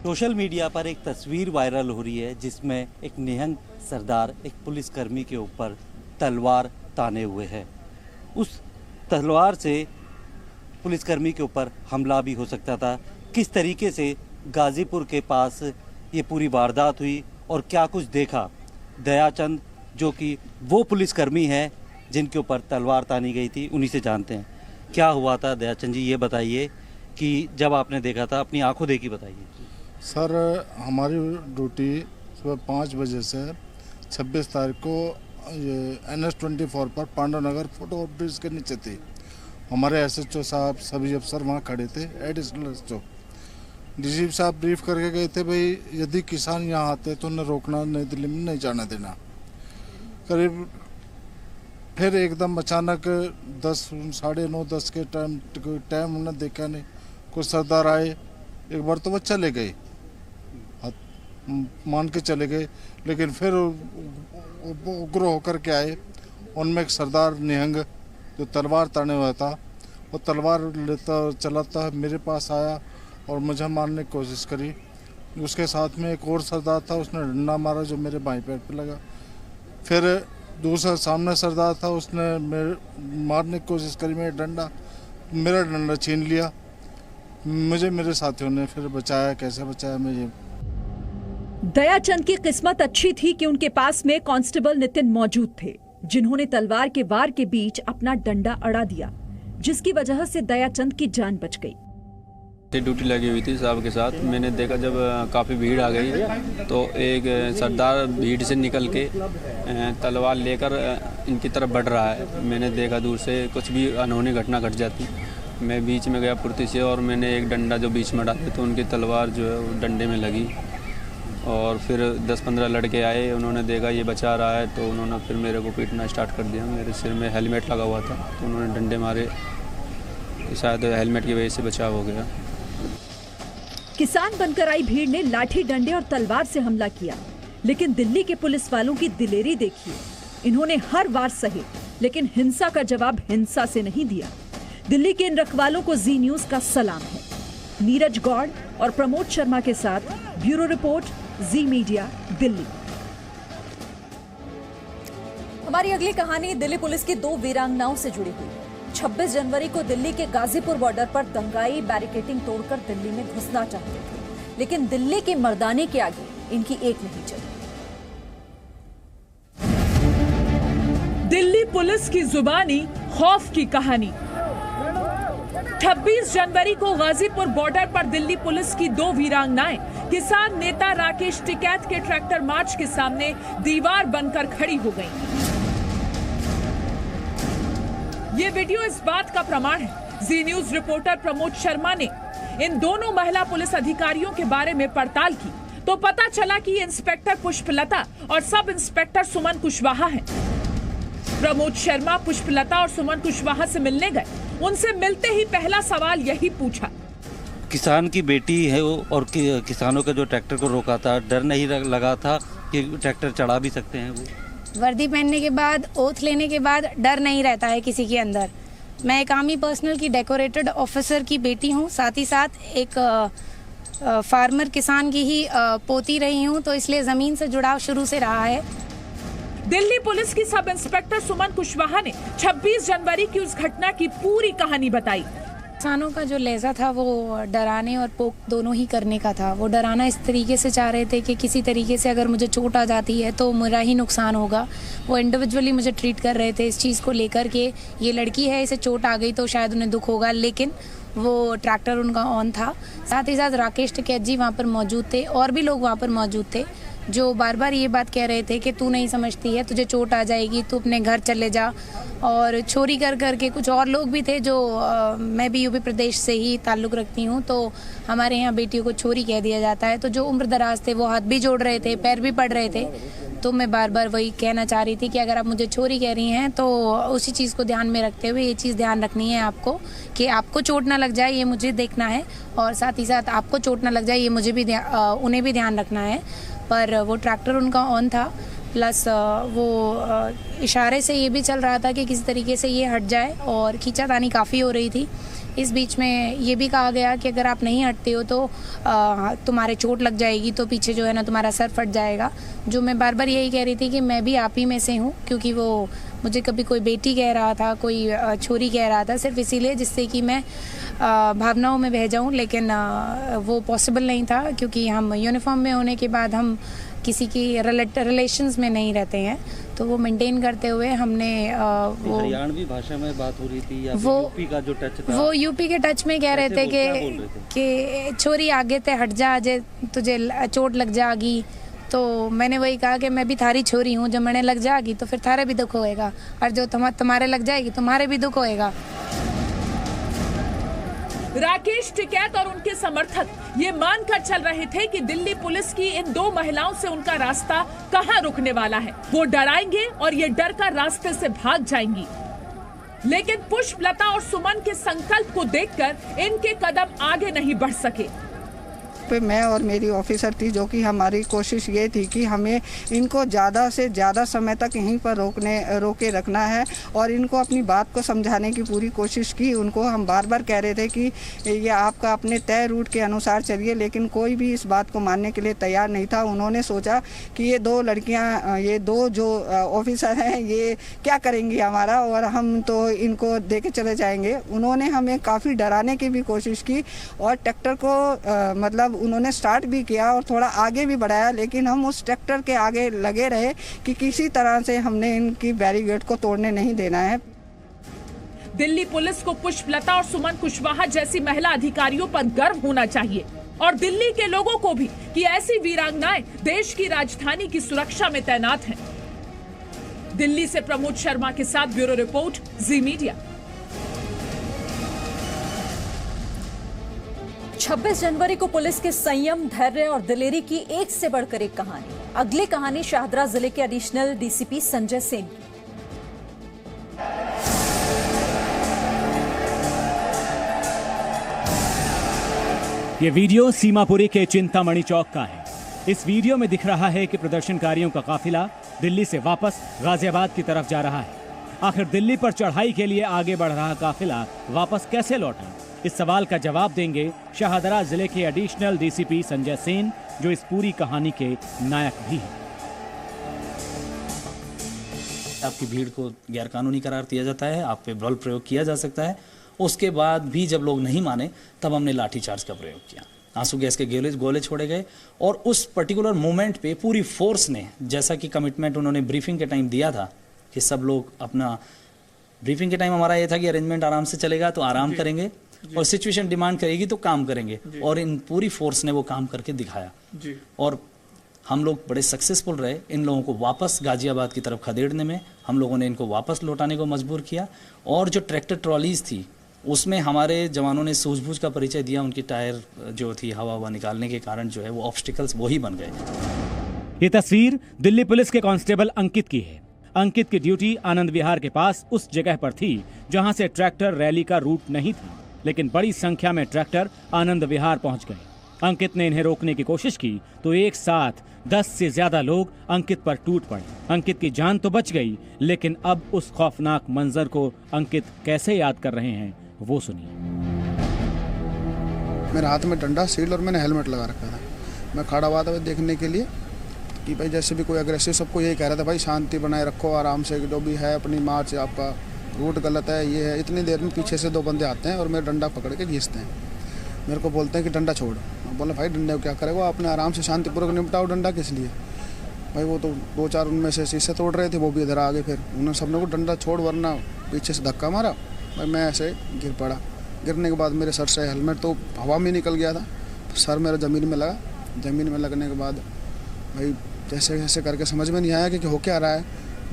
सोशल मीडिया पर एक तस्वीर वायरल हो रही है जिसमें एक निहंग सरदार एक पुलिसकर्मी के ऊपर तलवार ताने हुए है। उस तलवार से पुलिसकर्मी के ऊपर हमला भी हो सकता था। किस तरीके से गाजीपुर के पास ये पूरी वारदात हुई और क्या कुछ देखा, दयाचंद जो कि वो पुलिसकर्मी है जिनके ऊपर तलवार तानी गई थी, उन्हीं से जानते हैं क्या हुआ था। दयाचंद जी, ये बताइए कि जब आपने देखा था, अपनी आंखों देखी बताइए। सर, हमारी ड्यूटी सुबह 5 बजे से 26 तारीख को ये NS-24 पर पांडवनगर फुटओवर ब्रिज के नीचे थी। हमारे SHO साहब सभी अफसर वहाँ खड़े थे। एडिशनल SHO DGP साहब ब्रीफ करके गए थे, भाई यदि किसान यहाँ आते तो उन्हें रोकना, नई दिल्ली में नहीं जाने देना। करीब फिर एकदम अचानक 10 साढ़े 9 10 के टाइम उन्हें देखा नहीं। कुछ सरदार आए, एक बार तो वो चले गए, मान के चले गए, लेकिन फिर उग्र होकर के आए। उनमें एक सरदार निहंग जो तलवार ताने हुआ था, वो तलवार लेता चलाता मेरे पास आया और मुझे मारने की कोशिश करी। उसके साथ में एक और सरदार था, उसने डंडा मारा जो मेरे बाएं पैर पे लगा। फिर दूसरा सामने सरदार था, उसने मारने की कोशिश करी, मेरा डंडा छीन लिया। मुझे मेरे साथियों ने फिर बचाया। कैसे बचाया मुझे? दयाचंद की किस्मत अच्छी थी कि उनके पास में कांस्टेबल नितिन मौजूद थे, जिन्होंने तलवार के वार के बीच अपना डंडा अड़ा दिया, जिसकी वजह से दयाचंद की जान बच गई। ड्यूटी लगी हुई थी साहब के साथ। मैंने देखा जब काफ़ी भीड़ आ गई तो एक सरदार भीड़ से निकल के तलवार लेकर इनकी तरफ बढ़ रहा है। मैंने देखा दूर से कुछ भी अनहोनी घटना घट जाती। मैं बीच में गया फुर्ती से और मैंने एक डंडा जो बीच में डाला तो उनकी तलवार जो है वो डंडे में लगी। और फिर 10-15 लड़के आए, उन्होंने देखा ये बचा रहा है तो उन्होंने फिर मेरे को पीटना स्टार्ट कर दिया। मेरे सिर में हेलमेट लगा हुआ था तो उन्होंने डंडे मारे, शायद हेलमेट की वजह से बचाव हो गया। किसान बनकर आई भीड़ ने लाठी डंडे और तलवार से हमला किया, लेकिन दिल्ली के पुलिस वालों की दिलेरी देखिए। इन्होंने हर वार सही, लेकिन हिंसा का जवाब हिंसा से नहीं दिया। दिल्ली के इन रखवालों को जी न्यूज का सलाम है। नीरज गौड़ और प्रमोद शर्मा के साथ ब्यूरो रिपोर्ट, जी मीडिया, दिल्ली। हमारी अगली कहानी दिल्ली पुलिस की 2 वीरांगनाओं से जुड़ी हुई। 26 जनवरी को दिल्ली के गाजीपुर बॉर्डर पर दंगाई बैरिकेडिंग तोड़कर दिल्ली में घुसना चाहते थे, लेकिन दिल्ली के मर्दाने के आगे इनकी एक नहीं चली। दिल्ली पुलिस की जुबानी खौफ की कहानी। 26 जनवरी को गाजीपुर बॉर्डर पर दिल्ली पुलिस की 2 वीरांगनाएं किसान नेता राकेश टिकैत के ट्रैक्टर मार्च के सामने दीवार बनकर खड़ी हो गईं। ये वीडियो इस बात का प्रमाण है। जी न्यूज रिपोर्टर प्रमोद शर्मा ने इन दोनों महिला पुलिस अधिकारियों के बारे में पड़ताल की तो पता चला कि इंस्पेक्टर पुष्पलता और सब इंस्पेक्टर सुमन कुशवाहा हैं। प्रमोद शर्मा पुष्पलता और सुमन कुशवाहा से मिलने गए। उनसे मिलते ही पहला सवाल यही पूछा, किसान की बेटी है वो और किसानों का जो ट्रैक्टर को रोका था, डर नहीं लगा था कि ट्रैक्टर चढ़ा भी सकते हैं? वो वर्दी पहनने के बाद, ओथ लेने के बाद डर नहीं रहता है किसी के अंदर। मैं एक आर्मी पर्सनल की डेकोरेटेड ऑफिसर की बेटी हूँ, साथ ही साथ एक फार्मर किसान की ही पोती रही हूँ, तो इसलिए ज़मीन से जुड़ाव शुरू से रहा है। दिल्ली पुलिस की सब इंस्पेक्टर सुमन कुशवाहा ने 26 जनवरी की उस घटना की पूरी कहानी बताई। किसानों का जो लहजा था वो डराने और पोक दोनों ही करने का था। वो डराना इस तरीके से चाह रहे थे कि किसी तरीके से अगर मुझे चोट आ जाती है तो मेरा ही नुकसान होगा। वो इंडिविजुअली मुझे ट्रीट कर रहे थे इस चीज़ को लेकर के, ये लड़की है, इसे चोट आ गई तो शायद उन्हें दुख होगा, लेकिन वो ट्रैक्टर उनका ऑन था। साथ ही साथ राकेश टिकैत जी वहाँ पर मौजूद थे और भी लोग वहाँ पर मौजूद थे। जो बार बार ये बात कह रहे थे कि तू नहीं समझती है, तुझे चोट आ जाएगी, तू अपने घर चले जा। और चोरी कर करके कुछ और लोग भी थे जो मैं भी यूपी प्रदेश से ही ताल्लुक़ रखती हूँ, तो हमारे यहाँ बेटियों को चोरी कह दिया जाता है। तो जो उम्र दराज थे वो हाथ भी जोड़ रहे थे, पैर भी पड़ रहे थे। तो मैं बार बार वही कहना चाह रही थी कि अगर आप मुझे चोरी कह रही हैं तो उसी चीज़ को ध्यान में रखते हुए ये चीज़ ध्यान रखनी है आपको कि आपको चोट ना लग जाए, ये मुझे देखना है, और साथ ही साथ आपको चोट ना लग जाए ये मुझे भी उन्हें भी ध्यान रखना है। पर वो ट्रैक्टर उनका ऑन था, प्लस वो इशारे से ये भी चल रहा था कि किसी तरीके से ये हट जाए, और खींचातानी काफ़ी हो रही थी। इस बीच में ये भी कहा गया कि अगर आप नहीं हटते हो तो तुम्हारे चोट लग जाएगी, तो पीछे जो है ना तुम्हारा सर फट जाएगा। जो मैं बार बार यही कह रही थी कि मैं भी आप ही में से हूँ, क्योंकि वो मुझे कभी कोई बेटी कह रहा था, कोई छोरी कह रहा था, सिर्फ इसीलिए जिससे कि मैं भावनाओं में बह जाऊँ, लेकिन वो पॉसिबल नहीं था, क्योंकि हम यूनिफॉर्म में होने के बाद हम किसी की रिलेशंस में नहीं रहते हैं। तो वो मेंटेन करते हुए हमने वो हरियाणवी भाषा में बात हो रही थी या वो यूपी का जो टच था, वो यूपी के टच में कह रहे थे कि छोरी आगे ते हट जा, जे तुझे चोट लग जाएगी। तो मैंने वही कहा कि मैं भी थारी छोरी हूँ, जब मैंने लग जाएगी तो फिर थारे भी दुख होएगा, और जो तुम्हारे लग जाएगी तुम्हारे भी दुख होएगा। राकेश टिकैत और उनके समर्थक ये मानकर चल रहे थे कि दिल्ली पुलिस की इन दो महिलाओं से उनका रास्ता कहां रुकने वाला है। वो डराएंगे और ये डर कर रास्ते से भाग जाएंगी। लेकिन पुष्पलता और सुमन के संकल्प को देखकर इनके कदम आगे नहीं बढ़ सके। पे मैं और मेरी ऑफिसर थी, जो कि हमारी कोशिश ये थी कि हमें इनको ज़्यादा से ज़्यादा समय तक यहीं पर रोके रखना है, और इनको अपनी बात को समझाने की पूरी कोशिश की। उनको हम बार बार कह रहे थे कि ये आपका अपने तय रूट के अनुसार चलिए, लेकिन कोई भी इस बात को मानने के लिए तैयार नहीं था। उन्होंने सोचा कि ये दो लड़कियाँ, ये दो जो ऑफिसर हैं, ये क्या करेंगी हमारा, और हम तो इनको दे के चले जाएंगे। उन्होंने हमें काफ़ी डराने की भी कोशिश की, और ट्रैक्टर को मतलब उन्होंने स्टार्ट भी किया और थोड़ा आगे भी बढ़ाया, लेकिन हम उस ट्रैक्टर के आगे लगे रहे कि किसी तरह से हमने इनकी बैरिकेड को तोड़ने नहीं देना है। दिल्ली पुलिस को पुष्पलता और सुमन कुशवाहा जैसी महिला अधिकारियों पर गर्व होना चाहिए, और दिल्ली के लोगों को भी कि ऐसी वीरांगनाएं देश की राजधानी की सुरक्षा में तैनात हैं। दिल्ली से प्रमोद शर्मा के साथ ब्यूरो रिपोर्ट, जी मीडिया। 26 जनवरी को पुलिस के संयम, धैर्य और दिलेरी की एक से बढ़कर एक कहानी। अगली कहानी शाहदरा जिले के एडिशनल डीसीपी संजय सेन की। ये वीडियो सीमापुरी के चिंतामणि चौक का है। इस वीडियो में दिख रहा है कि प्रदर्शनकारियों का काफिला दिल्ली से वापस गाजियाबाद की तरफ जा रहा है। आखिर दिल्ली पर चढ़ाई के लिए आगे बढ़ रहा काफिला वापस कैसे लौटा? इस सवाल का जवाब देंगे शाहदरा जिले के एडिशनल डीसीपी संजय सेन, जो इस पूरी कहानी के नायक भी हैं। आपकी भीड़ को गैरकानूनी करार दिया जाता है, आप पे बल प्रयोग किया जा सकता है। उसके बाद भी जब लोग नहीं माने, तब हमने लाठीचार्ज का प्रयोग किया, आंसू गैस के गोले छोड़े गए, और उस पर्टिकुलर मोमेंट पे पूरी फोर्स ने, जैसा कि कमिटमेंट उन्होंने ब्रीफिंग के टाइम दिया था कि सब लोग अपना, ब्रीफिंग के टाइम हमारा ये था कि अरेंजमेंट आराम से चलेगा तो आराम करेंगे, और सिचुएशन डिमांड करेगी तो काम करेंगे, और इन पूरी फोर्स ने वो काम करके दिखाया जी। और हम लोग बड़े सक्सेसफुल रहे इन लोगों को वापस गाजियाबाद की तरफ खदेड़ने में। हम लोगों ने इनको वापस लौटाने को मजबूर किया, और जो ट्रैक्टर ट्रॉलीज थी उसमें हमारे जवानों ने सूझबूझ का परिचय दिया। उनकी टायर जो थी हवा निकालने के कारण जो है वो ऑब्स्टिकल्स वही बन गए। ये तस्वीर दिल्ली पुलिस के कांस्टेबल अंकित की है। अंकित की ड्यूटी आनंद विहार के पास उस जगह पर थी जहां से ट्रैक्टर रैली का रूट नहीं था, लेकिन बड़ी संख्या में ट्रैक्टर आनंद विहार पहुंच गए। अंकित ने इन्हें रोकने की कोशिश की तो एक साथ 10 से ज्यादा लोग अंकित पर टूट पड़े। अंकित की जान तो बच गई, लेकिन अब उस खौफनाक मंजर को अंकित कैसे याद कर रहे हैं वो सुनिए। मेरे हाथ में डंडा, शील्ड और मैंने हेलमेट लगा रखा था। मैं खड़ा हुआ था देखने के लिए कि भाई जैसे भी कोई अग्रेसिव, सबको यही कह रहा था भाई शांति बनाए रखो, आराम से, जो भी है अपनी मार्च, आपका रूट गलत है, ये है। इतनी देर में पीछे से 2 बंदे आते हैं और मेरा डंडा पकड़ के घींचते हैं। मेरे को बोलते हैं कि डंडा छोड़। बोला भाई डंडे को क्या करेगा, आपने आराम से शांतिपूर्वक निपटाओ, डंडा किस लिए? भाई वो तो 2-4 उनमें से शीशे तोड़ रहे थे, वो भी इधर आ गए। फिर उन्होंने सबने को डंडा छोड़, वरना पीछे से धक्का मारा। भाई मैं ऐसे गिर पड़ा। गिरने के बाद मेरे सर से हेलमेट तो हवा में निकल गया था, सर मेरा ज़मीन में लगा। ज़मीन में लगने के बाद भाई जैसे जैसे करके समझ में नहीं आया कि हो क्या रहा है।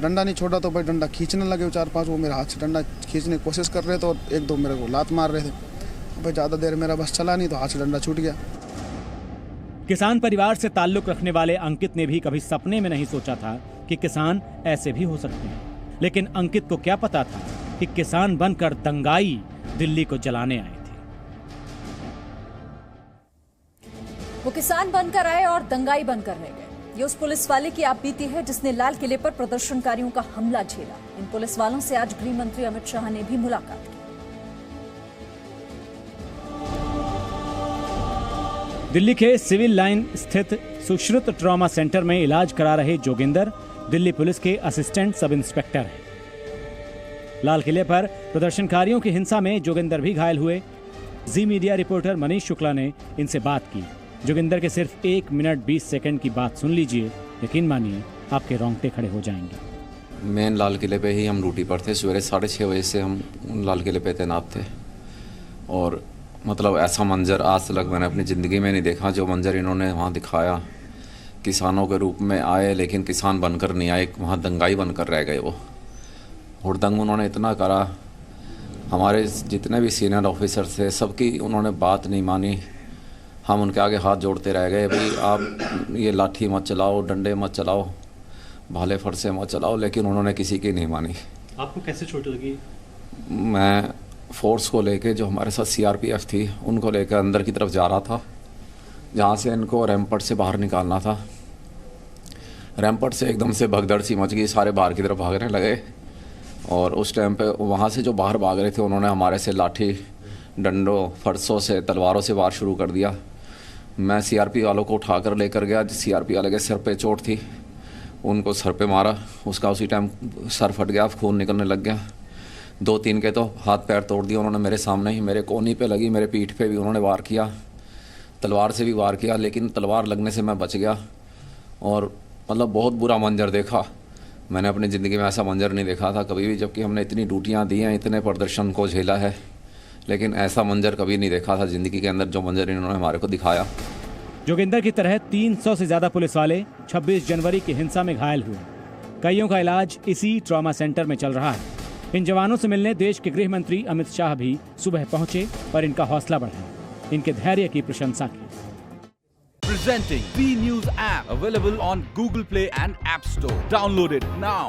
डंडा नहीं छोड़ा तो भाई डंडा खींचने लगे 4-5, वो मेरे हाथ से डंडा खींचने की कोशिश कर रहे थे और 1-2 मेरे को लात मार रहे थे। भाई ज़्यादा देर मेरा बस चला नहीं तो हाथ से डंडा छूट गया। किसान परिवार से ताल्लुक रखने वाले अंकित ने भी कभी सपने में नहीं सोचा था कि किसान ऐसे भी हो सकते हैं। लेकिन अंकित को क्या पता था कि किसान बनकर दंगाई दिल्ली को जलाने आए थे। वो किसान बनकर आए और दंगाई बनकर रह गए। ये उस पुलिस वाले की आपबीती है जिसने लाल किले पर प्रदर्शनकारियों का हमला झेला। इन पुलिस वालों से आज गृह मंत्री अमित शाह ने भी मुलाकात की। दिल्ली के सिविल लाइन स्थित सुश्रुत ट्रॉमा सेंटर में इलाज करा रहे जोगिंदर दिल्ली पुलिस के असिस्टेंट सब इंस्पेक्टर हैं। लाल किले पर प्रदर्शनकारियों की हिंसा में जोगिंदर भी घायल हुए। जी मीडिया रिपोर्टर मनीष शुक्ला ने इनसे बात की। जोगिंदर के सिर्फ 1 मिनट 20 सेकंड की बात सुन लीजिए, यकीन मानिए आपके रोंगटे खड़े हो जाएंगे। मेन लाल किले पे ही हम ड्यूटी पर थे। सवेरे 6:30 बजे से हम लाल किले पे तैनात थे और मतलब ऐसा मंजर आज तक मैंने अपनी ज़िंदगी में नहीं देखा। जो मंजर इन्होंने वहाँ दिखाया, किसानों के रूप में आए लेकिन किसान बनकर नहीं आए, वहाँ दंगाई बनकर रह गए। वो हुड़दंग उन्होंने इतना करा, हमारे जितने भी सीनियर ऑफिसर थे सबकी उन्होंने बात नहीं मानी। हम उनके आगे हाथ जोड़ते रह गए, भाई आप ये लाठी मत चलाओ, डंडे मत चलाओ, भाले फरसे मत चलाओ, लेकिन उन्होंने किसी की नहीं मानी। आपको कैसे चोट लगी? मैं फोर्स को लेके, जो हमारे साथ सीआरपीएफ थी, उनको लेकर अंदर की तरफ जा रहा था, जहाँ से इनको रैंपट से बाहर निकालना था। रैंपट से एकदम से भगदड़ सी मच गई, सारे बाहर की तरफ भागने लगे और उस टाइम पे वहाँ से जो बाहर भाग रहे थे उन्होंने हमारे से लाठी, डंडों, फरसों से, तलवारों से वार शुरू कर दिया। मैं सीआरपी वालों को उठाकर लेकर गया। सीआरपी वाले के सिर पे चोट थी, उनको सर पे मारा, उसका उसी टाइम सर फट गया, खून निकलने लग गया। 2-3 के तो हाथ पैर तोड़ दिए उन्होंने मेरे सामने ही। मेरे कोहनी पे लगी, मेरे पीठ पे भी उन्होंने वार किया, तलवार से भी वार किया, लेकिन तलवार लगने से मैं बच गया। और मतलब बहुत बुरा मंजर देखा मैंने, अपनी ज़िंदगी में ऐसा मंजर नहीं देखा था कभी भी। जबकि हमने इतनी ड्यूटियाँ दी हैं, इतने प्रदर्शन को झेला है, लेकिन ऐसा मंजर कभी नहीं देखा था ज़िंदगी के अंदर, जो मंजर इन्होंने हमारे को दिखाया। जोगिंदर की तरह 300 से ज्यादा पुलिस वाले 26 जनवरी की हिंसा में घायल हुए। कईयों का इलाज इसी ट्रॉमा सेंटर में चल रहा है। इन जवानों से मिलने देश के गृह मंत्री अमित शाह भी सुबह पहुंचे और इनका हौसला बढ़ाया, इनके धैर्य की प्रशंसा की। Presenting B News app, available on Google Play and App Store. Download it now.